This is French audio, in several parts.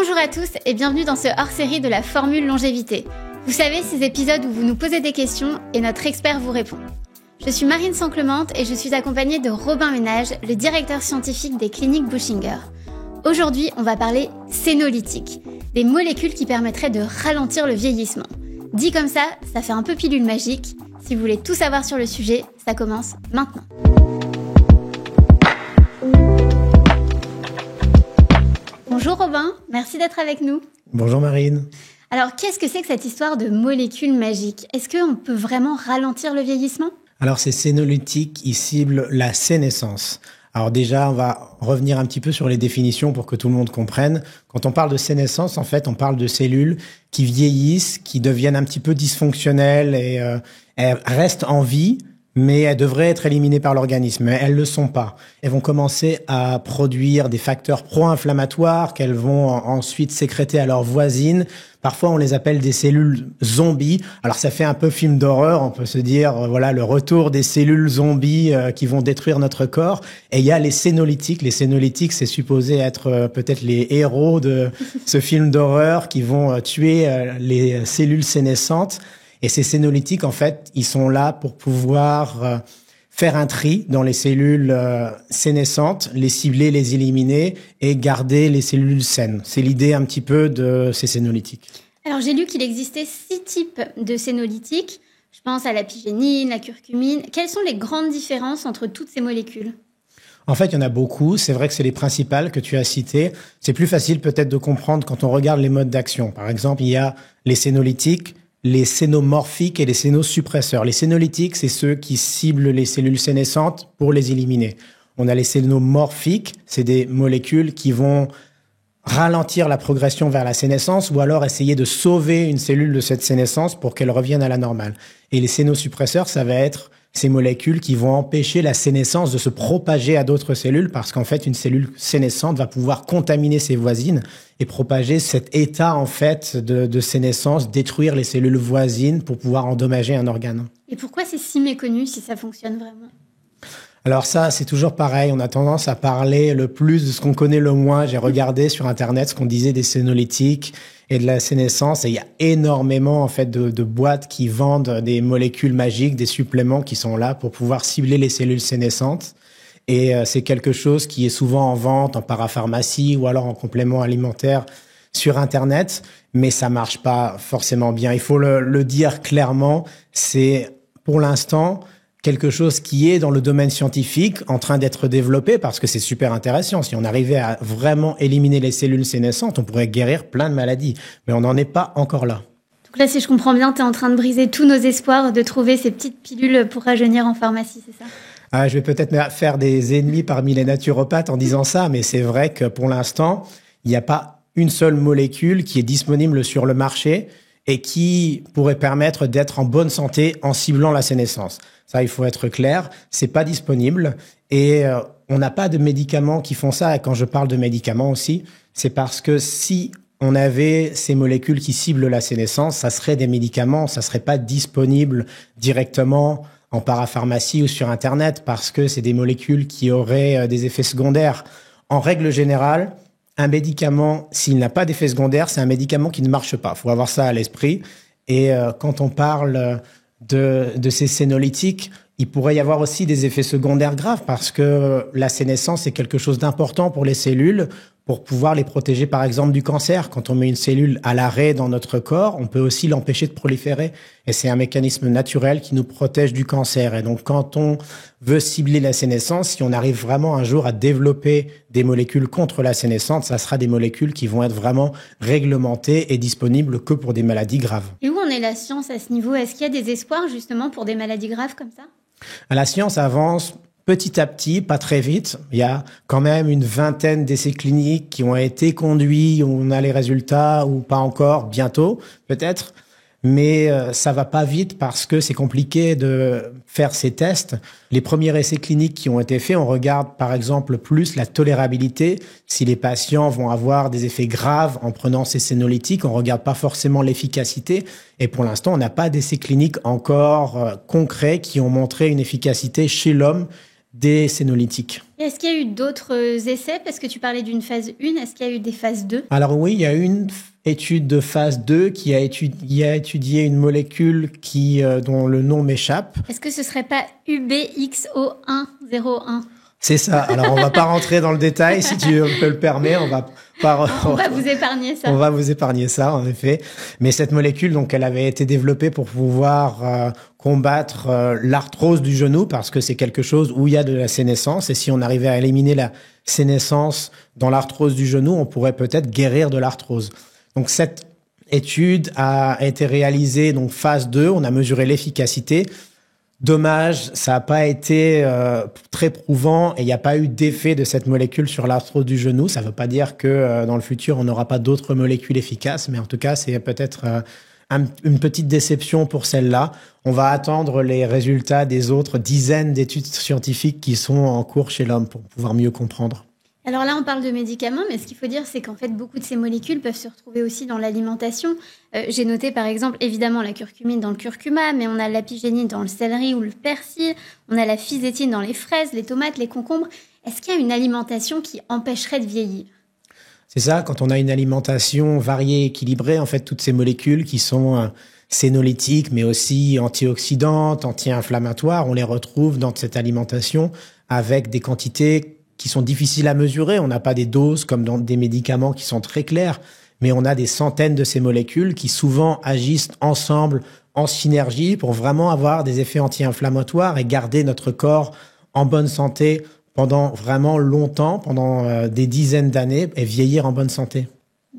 Bonjour à tous et bienvenue dans ce hors-série de la Formule Longévité. Vous savez, ces épisodes où vous nous posez des questions et notre expert vous répond. Je suis Marine Sanclemente et je suis accompagnée de Robin Ménage, le directeur scientifique des cliniques Bouchinger. Aujourd'hui, on va parler sénolytiques, des molécules qui permettraient de ralentir le vieillissement. Dit comme ça fait un peu pilule magique. Si vous voulez tout savoir sur le sujet, ça commence maintenant. Bonjour Robin, merci d'être avec nous. Bonjour Marine. Alors, qu'est-ce que c'est que cette histoire de molécules magiques ? Est-ce qu'on peut vraiment ralentir le vieillissement ? Alors, ces sénolytiques, ils ciblent la sénescence. Alors déjà, on va revenir un petit peu sur les définitions pour que tout le monde comprenne. Quand on parle de sénescence, en fait, on parle de cellules qui vieillissent, qui deviennent un petit peu dysfonctionnelles et elles restent en vie, mais elles devraient être éliminées par l'organisme. Mais elles ne le sont pas. Elles vont commencer à produire des facteurs pro-inflammatoires qu'elles vont ensuite sécréter à leurs voisines. Parfois, on les appelle des cellules zombies. Alors, ça fait un peu film d'horreur. On peut se dire, voilà, le retour des cellules zombies qui vont détruire notre corps. Et il y a les sénolytiques. Les sénolytiques, c'est supposé être peut-être les héros de ce film d'horreur qui vont tuer les cellules sénescentes. Et ces sénolytiques, en fait, ils sont là pour pouvoir faire un tri dans les cellules sénescentes, les cibler, les éliminer et garder les cellules saines. C'est l'idée un petit peu de ces sénolytiques. Alors, j'ai lu qu'il existait 6 types de sénolytiques. Je pense à la pigénine, la curcumine. Quelles sont les grandes différences entre toutes ces molécules ? En fait, il y en a beaucoup. C'est vrai que c'est les principales que tu as citées. C'est plus facile peut-être de comprendre quand on regarde les modes d'action. Par exemple, il y a les sénolytiques, les sénomorphiques et les sénosuppresseurs. Les sénolytiques, c'est ceux qui ciblent les cellules sénescentes pour les éliminer. On a les sénomorphiques, c'est des molécules qui vont ralentir la progression vers la sénescence ou alors essayer de sauver une cellule de cette sénescence pour qu'elle revienne à la normale. Et les sénosuppresseurs, ça va être ces molécules qui vont empêcher la sénescence de se propager à d'autres cellules parce qu'en fait, une cellule sénescente va pouvoir contaminer ses voisines et propager cet état, en fait, de sénescence, détruire les cellules voisines pour pouvoir endommager un organe. Et pourquoi c'est si méconnu si ça fonctionne vraiment ? Alors ça, c'est toujours pareil. On a tendance à parler le plus de ce qu'on connaît le moins. J'ai regardé sur Internet ce qu'on disait des sénolytiques et de la sénescence. Et il y a énormément, en fait, de boîtes qui vendent des molécules magiques, des suppléments qui sont là pour pouvoir cibler les cellules sénescentes. Et c'est quelque chose qui est souvent en vente en parapharmacie ou alors en complément alimentaire sur Internet. Mais ça marche pas forcément bien. Il faut le dire clairement. C'est, pour l'instant, quelque chose qui est dans le domaine scientifique, en train d'être développé, parce que c'est super intéressant. Si on arrivait à vraiment éliminer les cellules sénescentes, on pourrait guérir plein de maladies. Mais on n'en est pas encore là. Donc là, si je comprends bien, tu es en train de briser tous nos espoirs de trouver ces petites pilules pour rajeunir en pharmacie, c'est ça ? Je vais peut-être faire des ennemis parmi les naturopathes en disant ça, mais c'est vrai que pour l'instant, il n'y a pas une seule molécule qui est disponible sur le marché et qui pourrait permettre d'être en bonne santé en ciblant la sénescence. Ça, il faut être clair, c'est pas disponible et on n'a pas de médicaments qui font ça. Et quand je parle de médicaments aussi, c'est parce que si on avait ces molécules qui ciblent la sénescence, ça serait des médicaments, ça serait pas disponible directement en parapharmacie ou sur Internet parce que c'est des molécules qui auraient des effets secondaires. En règle générale, un médicament, s'il n'a pas d'effet secondaire, c'est un médicament qui ne marche pas. Il faut avoir ça à l'esprit. Et quand on parle de ces sénolytiques, il pourrait y avoir aussi des effets secondaires graves parce que la sénescence est quelque chose d'important pour les cellules pour pouvoir les protéger, par exemple, du cancer. Quand on met une cellule à l'arrêt dans notre corps, on peut aussi l'empêcher de proliférer. Et c'est un mécanisme naturel qui nous protège du cancer. Et donc, quand on veut cibler la sénescence, si on arrive vraiment un jour à développer des molécules contre la sénescence, ça sera des molécules qui vont être vraiment réglementées et disponibles que pour des maladies graves. Et où en est la science à ce niveau ? Est-ce qu'il y a des espoirs justement pour des maladies graves comme ça ? La science avance petit à petit, pas très vite. Il y a quand même une vingtaine d'essais cliniques qui ont été conduits. On a les résultats ou pas encore, bientôt peut-être. Mais ça va pas vite parce que c'est compliqué de faire ces tests. Les premiers essais cliniques qui ont été faits, on regarde par exemple plus la tolérabilité. Si les patients vont avoir des effets graves en prenant ces sénolytiques, on regarde pas forcément l'efficacité. Et pour l'instant, on n'a pas d'essais cliniques encore concrets qui ont montré une efficacité chez l'homme des sénolytiques. Est-ce qu'il y a eu d'autres essais? Parce que tu parlais d'une phase 1, est-ce qu'il y a eu des phases 2? Alors oui, il y a une étude de phase 2 qui a étudié une molécule dont le nom m'échappe. Est-ce que ce serait pas UBXO101? C'est ça. Alors, on va pas rentrer dans le détail, si tu peux le permettre. On va vous épargner ça. On va vous épargner ça, en effet. Mais cette molécule, donc, elle avait été développée pour pouvoir combattre l'arthrose du genou, parce que c'est quelque chose où il y a de la sénescence. Et si on arrivait à éliminer la sénescence dans l'arthrose du genou, on pourrait peut-être guérir de l'arthrose. Donc, cette étude a été réalisée, donc, phase 2. On a mesuré l'efficacité. Dommage, ça n'a pas été très prouvant et il n'y a pas eu d'effet de cette molécule sur l'arthrose du genou. Ça ne veut pas dire que dans le futur, on n'aura pas d'autres molécules efficaces, mais en tout cas, c'est peut-être une petite déception pour celle-là. On va attendre les résultats des autres dizaines d'études scientifiques qui sont en cours chez l'homme pour pouvoir mieux comprendre. Alors là, on parle de médicaments, mais ce qu'il faut dire, c'est qu'en fait, beaucoup de ces molécules peuvent se retrouver aussi dans l'alimentation. J'ai noté, par exemple, évidemment, la curcumine dans le curcuma, mais on a l'apigénine dans le céleri ou le persil, on a la fisétine dans les fraises, les tomates, les concombres. Est-ce qu'il y a une alimentation qui empêcherait de vieillir? C'est ça, quand on a une alimentation variée et équilibrée, en fait, toutes ces molécules qui sont sénolytiques, mais aussi antioxydantes, anti-inflammatoires, on les retrouve dans cette alimentation avec des quantités qui sont difficiles à mesurer. On n'a pas des doses comme dans des médicaments qui sont très clairs, mais on a des centaines de ces molécules qui souvent agissent ensemble en synergie pour vraiment avoir des effets anti-inflammatoires et garder notre corps en bonne santé pendant vraiment longtemps, pendant des dizaines d'années, et vieillir en bonne santé.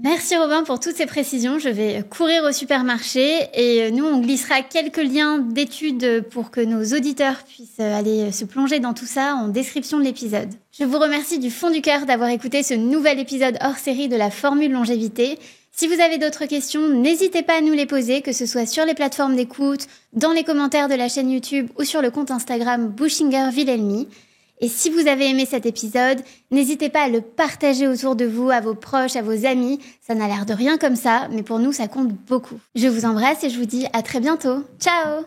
Merci Robin pour toutes ces précisions. Je vais courir au supermarché et nous, on glissera quelques liens d'études pour que nos auditeurs puissent aller se plonger dans tout ça en description de l'épisode. Je vous remercie du fond du cœur d'avoir écouté ce nouvel épisode hors série de la Formule Longévité. Si vous avez d'autres questions, n'hésitez pas à nous les poser, que ce soit sur les plateformes d'écoute, dans les commentaires de la chaîne YouTube ou sur le compte Instagram Buschinger-Wilhelmy. Et si vous avez aimé cet épisode, n'hésitez pas à le partager autour de vous, à vos proches, à vos amis. Ça n'a l'air de rien comme ça, mais pour nous, ça compte beaucoup. Je vous embrasse et je vous dis à très bientôt. Ciao!